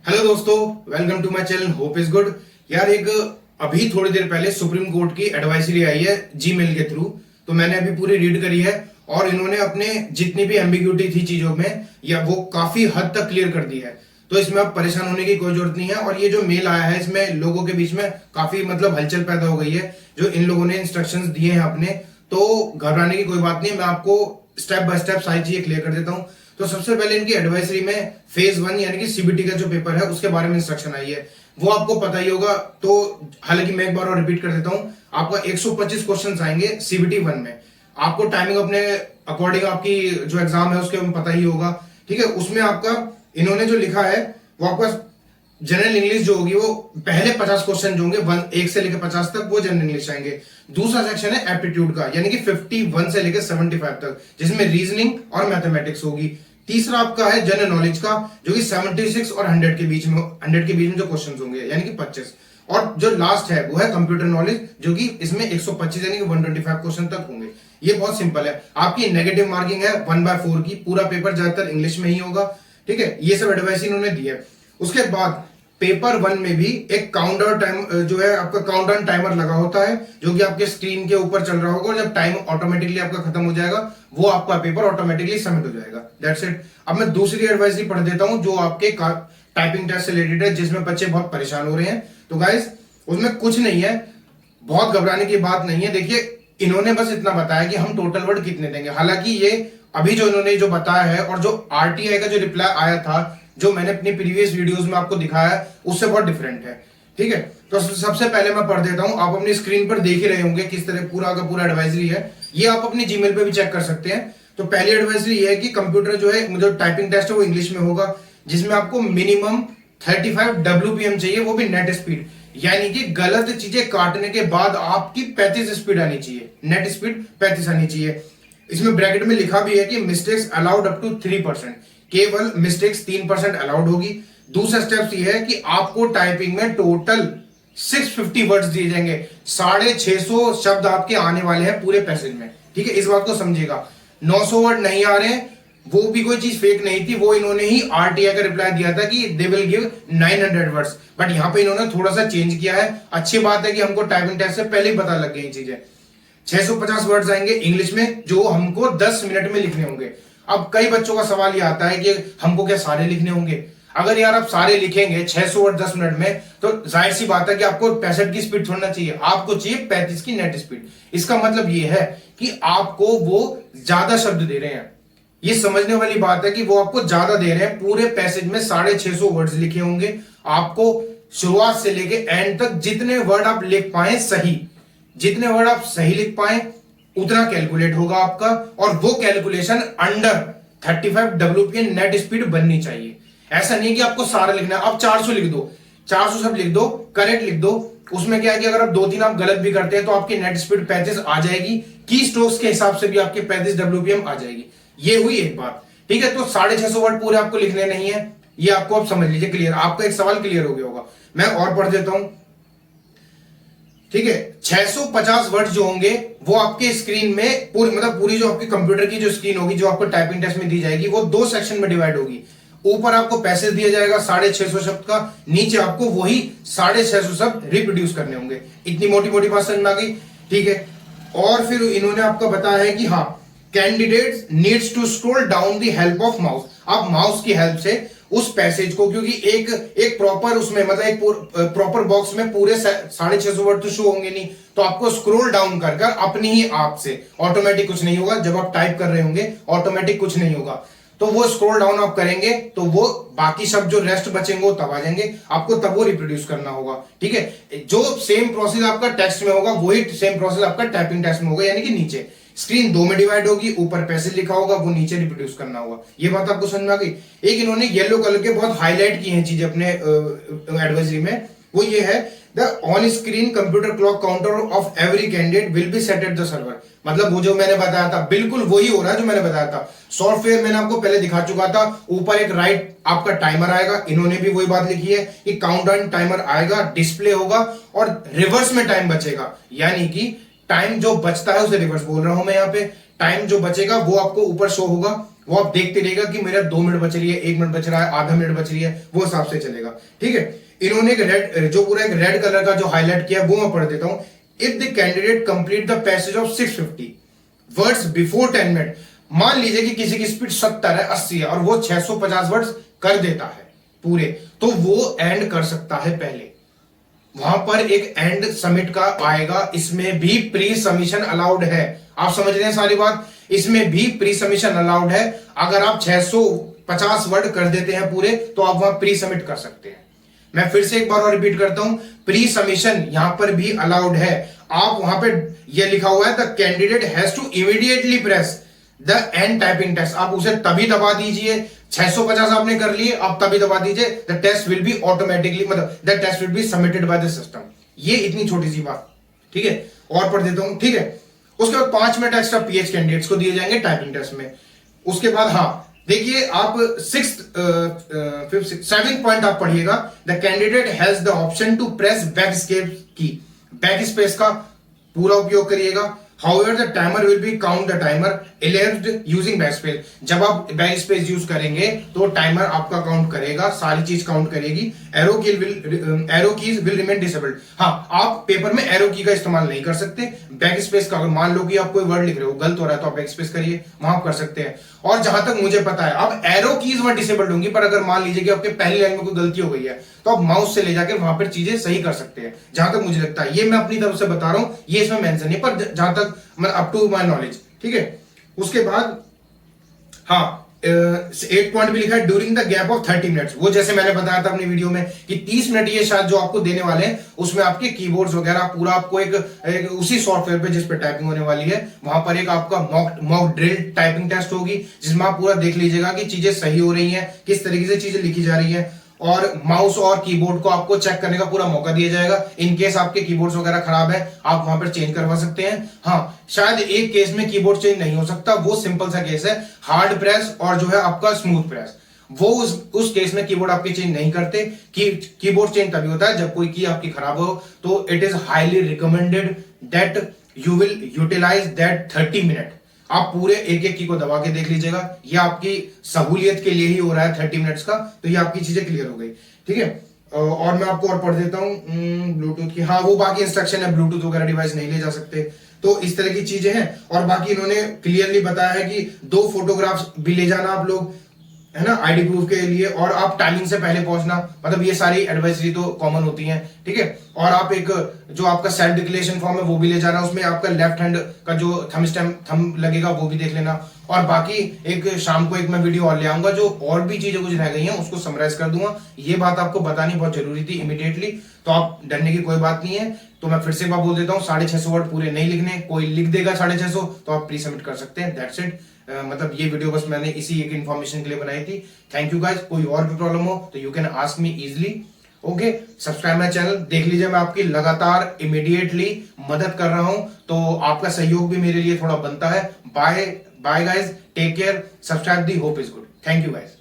Hello दोस्तों, welcome to my channel hope is good. यार एक अभी थोड़ी देर पहले सुप्रीम कोर्ट की एडवाइजरी आई है जीमेल के थ्रू, तो मैंने अभी पूरी रीड करी है और इन्होंने अपने जितनी भी एम्बिग्यूटी थी चीजों में या वो काफी हद तक क्लियर कर दी है। तो इसमें अब परेशान होने की कोई जरूरत नहीं है। और ये जो मेल आया है इसमें लोगों के बीच में काफी हलचल पैदा हो गई है जो इन लोगों ने इंस्ट्रक्शंस दिए हैं अपने। तो घबराने की कोई बात नहीं, मैं आपको स्टेप बाय स्टेप सारी चीजें क्लियर कर देता हूँ। तो सबसे पहले इनकी एडवाइजरी में फेज 1 यानी कि सीबीटी का जो पेपर है उसके बारे में इंस्ट्रक्शन आई है, वो आपको पता ही होगा। तो हालांकि मैं एक बार और रिपीट कर देता हूं, आपका 125 क्वेश्चंस आएंगे सीबीटी 1 में। आपको टाइमिंग अपने अकॉर्डिंग आपकी जो एग्जाम है उसके पता ही होगा, ठीक है। उसमें आपका इन्होंने जो लिखा है वो आपका जनरल इंग्लिश जो होगी वो पहले 50 क्वेश्चन जो होंगे 1 से लेकर 50 तक वो जनरल इंग्लिश आएंगे। दूसरा सेक्शन है एप्टीट्यूड का यानी कि 51 से लेकर 75 तक, जिसमें रीजनिंग और मैथमेटिक्स होगी। तीसरा आपका है जनरल नॉलेज का जो कि 76 और 100 के बीच में जो क्वेश्चंस होंगे यानी कि 25। और जो लास्ट है वो है कंप्यूटर नॉलेज जो कि इसमें 125 यानी कि 125 क्वेश्चन तक होंगे। ये बहुत सिंपल है। आपकी नेगेटिव मार्किंग है 1/4 की, पूरा पेपर ज्यादातर इंग्लिश में ही होगा, ठीक है। ये सब एडवाइस इन्होंने दी है। उसके बाद पेपर 1 में भी एक काउंटर टाइम जो है आपका काउंटडाउन टाइमर लगा होता है जो कि आपके स्क्रीन के ऊपर चल रहा होगा, और जब टाइम ऑटोमेटिकली आपका खत्म हो जाएगा वो आपका पेपर ऑटोमेटिकली सबमिट हो जाएगा। That's it. अब मैं दूसरी एडवाइजरी पढ़ देता हूं जो आपके टाइपिंग टेस्ट से रिलेटेड है, जिसमें बच्चे बहुत परेशान हो रहे हैं। तो गाइस उसमें कुछ नहीं है, बहुत घबराने की बात नहीं है। देखिए इन्होंने बस इतना बताया कि हम टोटल वर्ड कितने देंगे। हालांकि ये अभी जो इन्होंने जो बताया है और जो आरटीआई का जो रिप्लाई आया था जो मैंने अपनी प्रीवियस वीडियोस में आपको दिखाया है उससे बहुत डिफरेंट है, ठीक है। तो सबसे पहले मैं पढ़ देता हूं, आप अपनी स्क्रीन पर देख ही रहे होंगे किस तरह पूरा का पूरा एडवाइजरी है। ये आप अपनी जीमेल पे भी चेक कर सकते हैं। तो पहली एडवाइजरी ये है कि कंप्यूटर जो है जो टाइपिंग टेस्ट है वो इंग्लिश में होगा, जिसमें आपको मिनिमम 35 WPM चाहिए, वो भी नेट स्पीड, यानी कि गलत चीजें काटने के बाद आपकी 35 स्पीड आनी चाहिए, नेट स्पीड 35 आनी चाहिए। इसमें ब्रैकेट में लिखा भी है कि मिस्टेक्स अलाउड अप टू 3%, केवल मिस्टेक्स 3% अलाउड होगी। दूसरा स्टेप ये है कि आपको टाइपिंग में टोटल 650 वर्ड्स दिए जाएंगे, 650 शब्द आपके आने वाले हैं पूरे पैसेज में, ठीक है। इस बात को समझिएगा। 900 वर्ड नहीं आ रहे हैं, वो भी कोई चीज फेक नहीं थी, वो इन्होंने ही आरटीआई का रिप्लाई दिया था कि they will give 900 words, but यहां पे इन्होंने थोड़ा सा चेंज किया है। अच्छी बात है कि हमको टाइपिंग टेस्ट से पहले ही पता लग गई चीजें। 650 वर्ड्स आएंगे इंग्लिश में जो हमको 10 मिनट में लिखने होंगे। अब कई बच्चों का सवाल ये आता है कि हमको क्या सारे लिखने होंगे? अगर यार आप सारे लिखेंगे 600 वर्ड 10 मिनट में तो जाहिर सी बात है कि आपको 65 की स्पीड थोड़ा चाहिए, आपको चाहिए 35 की नेट स्पीड। इसका मतलब ये है कि आपको वो ज्यादा शब्द दे रहे हैं। ये समझने वाली बात है कि वो आपको ज्यादा दे रहे हैं। पूरे पैसेज में 650 वर्ड्स लिखे होंगे। आपको शुरुआत से लेके एंड तक जितने वर्ड आप लिख पाए सही, जितने वर्ड आप सही लिख पाए उतना कैलकुलेट होगा आपका, और वो calculation under 35 WPM net speed बननी चाहिए। ऐसा नहीं कि आपको सारा लिखना है, आप 400 लिख दो, 400 सब लिख दो, करेक्ट लिख दो। उसमें क्या है कि अगर आप 2-3 आप गलत भी करते हैं तो आपकी नेट स्पीड 35 आ जाएगी, की स्ट्रोक्स के हिसाब से भी आपके 35 WPM आ जाएगी। ये हुई एक बात, ठीक है। तो 650 वर्ड पूरे आपको लिखने नहीं है, ये आपको आप समझ लीजिए क्लियर। आपका एक सवाल क्लियर हो गया होगा। मैं और पढ़ देता हूं, ठीक है। 650 वर्ड जो होंगे वो आपके स्क्रीन में पूरी जो आपकी कंप्यूटर की जो स्क्रीन होगी जो आपको टाइपिंग टेस्ट में दी जाएगी वो 2 सेक्शन में डिवाइड होगी। ऊपर आपको पैसेज दिया जाएगा 650 शब्द का, नीचे आपको वही 650 शब्द रिप्रोड्यूस करने होंगे। इतनी मोटी मोटी बात समझ में आ गई, ठीक है। और फिर इन्होंने आपको बताया है कि हाँ, candidate needs to scroll down the help of mouse. आप माउस की हेल्प से उस पैसेज को, क्योंकि एक प्रॉपर उसमें एक प्रॉपर बॉक्स में पूरे 650 वर्ड तो शो होंगे नहीं, तो आपको स्क्रॉल डाउन कर अपनी ही आप से, ऑटोमेटिक कुछ नहीं होगा। जब आप टाइप कर रहे होंगे ऑटोमेटिक कुछ नहीं होगा, तो वो स्क्रॉल डाउन आप करेंगे तो वो बाकी शब्द जो रेस्ट बचेंगे वो तब आ जाएंगे, आपको तब वो रिप्रोड्यूस करना होगा, ठीक है। जो सेम प्रोसेस आपका टेक्स्ट में होगा वही सेम प्रोसेस आपका टाइपिंग टेस्ट में होगा, यानी कि नीचे स्क्रीन 2 में डिवाइड होगी, ऊपर पैसेज लिखा होगा, वो नीचे रिप्रोड्यूस करना होगा। ये बात आपको समझ में आ गई। एक इन्होंने येलो कलर के बहुत हाईलाइट की हैं चीजें अपने एडवाइजरी में, वो ये है the on screen computer clock counter of every candidate will be set at the server. मतलब वो जो मैंने बताया था बिल्कुल वही हो रहा है जो मैंने बताया था। सॉफ्टवेयर मैंने आपको पहले दिखा चुका था, ऊपर एक राइट आपका टाइमर आएगा, इन्होंने भी वही बात लिखी है कि काउंटडाउन टाइमर आएगा, डिस्प्ले होगा और रिवर्स में टाइम बचेगा, यानी कि टाइम जो बचता है उसे रिवर्स बोल रहा हूं मैं यहाँ पे। टाइम जो बचेगा वो आपको ऊपर शो होगा वो आप देखते रहेगा कि मेरा 2 मिनट बच रही है, 1 मिनट बच रहा है, आधा मिनट बच रही है, वो हिसाब से चलेगा। ठीक है, इन्होंने एक रेड, जो पूरा एक रेड कलर का जो हाईलाइट किया वो मैं पढ़ देता हूं। If the candidate complete the passage of 650 words before 10 minute, मान लीजिए कि किसी की स्पीड 70 है, 80 है और वो 650 वर्ड्स कर देता है पूरे, तो वो एंड कर सकता है पहले। वहां पर एक एंड सबमिट का आएगा, इसमें भी प्री सबमिशन अलाउड है। आप समझ रहे हैं सारी बात, इसमें भी प्री सबमिशन अलाउड है। अगर आप 650 वर्ड कर देते हैं पूरे तो आप वहां प्री सबमिट कर सकते हैं। मैं फिर से एक बार और रिपीट करता हूं, प्री सबमिशन यहां पर भी अलाउड है। आप वहां पे ये लिखा हुआ है the candidate has to immediately press the end typing test, आप उसे तभी दबा दीजिए। 650 आपने कर लिए, आप तभी दबा दीजिए, the test will be automatically, मतलब the test will be submitted by the system. ये इतनी छोटी सी बात, ठीक है। और पढ़ देता हूं, ठीक है। उसके बाद 5 मिनट एक्स्ट्रा पीएच कैंडिडेट्स को दिए जाएंगे टाइपिंग टेस्ट में। उसके बाद हाँ देखिए, आप 7th पॉइंट आप पढ़िएगा, the candidate has the option to press backspace key, backspace का पूरा उपयोग करिएगा। However, the timer will be count the timer elapsed using backspace। जब आप backspace यूज करेंगे तो टाइमर आपका काउंट करेगा, सारी चीज काउंट करेगी। Arrow keys will remain disabled. हाँ, आप पेपर में एरो की का इस्तेमाल नहीं कर सकते। बैकस्पेस का, अगर मान लो कि आप कोई वर्ड लिख रहे हो गलत हो रहा है तो आप बैकस्पेस करिए, वहां आप कर सकते हैं। और जहां तक मुझे पता है अब एरो कीज वहां डिसेबल्ड होंगी, पर अगर मान लीजिए कि आपके पहली लाइन में कोई गलती हो गई है तो आप माउस से ले जाके वहां पर चीजें सही कर सकते हैं। जहां तक मुझे लगता है, ये मैं अपनी तरफ से बता रहा हूं, ये इसमें मेंशन नहीं, पर जहां तक मैं अप टू माय नॉलेज, ठीक है। उसके बाद हाँ 8 पॉइंट भी लिखा है, during the gap of 30 minutes. वो जैसे मैंने बताया था अपनी वीडियो में कि 30 मिनट ये शायद जो आपको देने वाले हैं, उसमें आपके कीबोर्ड्स वगैरह पूरा आपको एक उसी सॉफ्टवेयर पे जिस पे टाइपिंग होने वाली है, वहां पर एक आपका मॉक ड्रिल टाइपिंग टेस्ट होगी, जिसमें आप पूरा देख लीजिएगा कि चीजें सही हो रही हैं, किस तरीके से चीजें लिखी जा रही है। और माउस और कीबोर्ड को आपको चेक करने का पूरा मौका दिया जाएगा। इन केस आपके कीबोर्ड्स वगैरह खराब है, आप वहां पर चेंज करवा सकते हैं। हाँ, शायद एक केस में कीबोर्ड चेंज नहीं हो सकता, वो सिंपल सा केस है, हार्ड प्रेस और जो है आपका स्मूथ प्रेस। वो उस केस में कीबोर्ड आपके चेंज नहीं करते। कीबोर्ड चेंज तभी होता है जब कोई की आपकी खराब हो। तो it is highly recommended that you will utilize that 30 minute. आप पूरे एक एक की को दबा के देख लीजिएगा, ये आपकी सहूलियत के लिए ही हो रहा है 30 मिनट्स का, तो ये आपकी चीजें क्लियर हो गई, ठीक है। और मैं आपको और पढ़ देता हूं ब्लूटूथ की। हाँ, वो बाकी इंस्ट्रक्शन है, ब्लूटूथ वगैरह डिवाइस नहीं ले जा सकते, तो इस तरह की चीजें हैं। और बाकी इन्होंने क्लियरली बताया है कि 2 फोटोग्राफ्स भी ले जाना आप लोग, है ना, आईडी प्रूफ के लिए। और आप टाइमिंग से पहले पहुंचना, मतलब ये सारी एडवाइजरी तो कॉमन होती हैं, ठीक है। और आप एक जो आपका सेल्फ डिक्लेरेशन फॉर्म है वो भी ले जाना, उसमें आपका लेफ्ट हैंड का जो थंब लगेगा वो भी देख लेना। और बाकी एक शाम को एक मैं वीडियो और ले आऊंगा, जो और भी चीजें कुछ रह गई हैं उसको समराइज कर दूंगा। ये बात आपको बतानी बहुत जरूरी थी इमीडिएटली, तो आप डरने की कोई बात नहीं है। तो मैं फिर से बात बोल देता हूँ, 650 वर्ड पूरे नहीं लिखने, कोई लिख देगा 650 तो आप प्री सबमिट कर सकते हैं, दैट्स इट। मतलब ये वीडियो बस मैंने इसी एक इन्फॉर्मेशन के लिए बनाई थी। Thank you guys. कोई और भी प्रॉब्लम हो तो you can ask me easily, okay. Subscribe my channel, देख लीजिए मैं आपकी लगातार इमीडिएटली मदद कर रहा हूं, तो आपका सहयोग भी मेरे लिए थोड़ा बनता है। Bye bye guys, take care, subscribe the hope is good. Thank you guys.